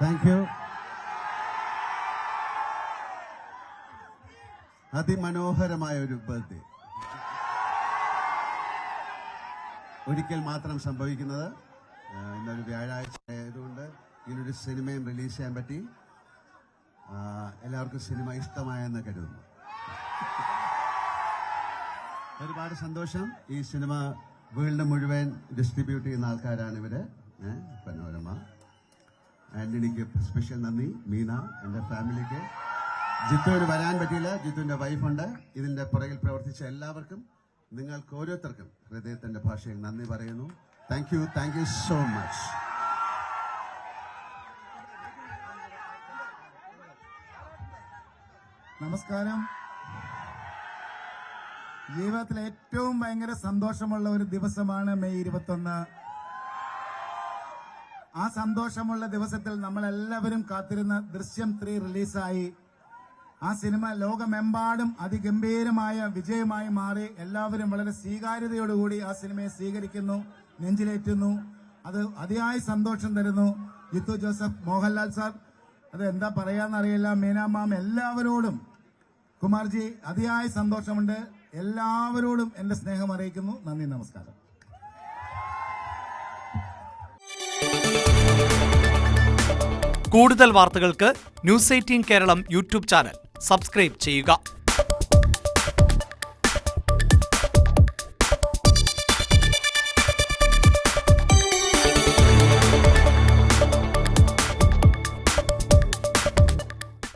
Thank you. അതിമനോഹരമായ ഒരു birthday ഒരിക്കൽ മാത്രം സംഭവിക്കുന്നത്. ഇന്നൊരു വ്യാഴാഴ്ച ആയതുകൊണ്ട് ഇങ്ങനൊരു സിനിമയും റിലീസ് ചെയ്യാൻ പറ്റി. എല്ലാവർക്കും സിനിമ ഇഷ്ടമായെന്ന് കരുതുന്നു. ഒരുപാട് സന്തോഷം. ഈ സിനിമ വേൾഡ് മുഴുവൻ ഡിസ്ട്രിബ്യൂട്ട് ചെയ്യുന്ന ആൾക്കാരാണ് ഇവര്. പനോരമ, ആന്റണിക്ക് സ്പെഷ്യൽ നന്ദി, മീന, എൻ്റെ ഫാമിലിക്ക്. ജിത്തുവിന് വരാൻ പറ്റിയില്ല, ജിത്തുവിന്റെ വൈഫുണ്ട്. ഇതിന്റെ പുറകിൽ പ്രവർത്തിച്ച എല്ലാവർക്കും, നിങ്ങൾക്ക് ഓരോരുത്തർക്കും ഹൃദയത്തിന്റെ ഭാഷയിൽ നന്ദി പറയുന്നു. Thank you so much. നമസ്കാരം. ജീവിതത്തിൽ ഏറ്റവും ഭയങ്കര സന്തോഷമുള്ള ഒരു ദിവസമാണ് മെയ് 21. ആ സന്തോഷമുള്ള ദിവസത്തിൽ നമ്മളെല്ലാവരും കാത്തിരുന്ന ദൃശ്യം 3 റിലീസായി. ആ സിനിമ ലോകമെമ്പാടും അതിഗംഭീരമായ വിജയമായി മാറി. എല്ലാവരും വളരെ സ്വീകാര്യതയോടുകൂടി ആ സിനിമയെ സ്വീകരിക്കുന്നു, നെഞ്ചിലേറ്റുന്നു. അത് അതിയായ സന്തോഷം തരുന്നു. ജിത്തു ജോസഫ്, മോഹൻലാൽ സാർ, അത് എന്താ പറയാന്നറിയില്ല, മീന മാം, എല്ലാവരോടും, കുമാർജി, അതിയായ സന്തോഷമുണ്ട്. എല്ലാവരോടും എന്റെ സ്നേഹം അറിയിക്കുന്നു. നന്ദി, നമസ്കാരം. കൂടുതൽ വാർത്തകൾക്ക് news 18 Keralam YouTube channel subscribe ചെയ്യുക.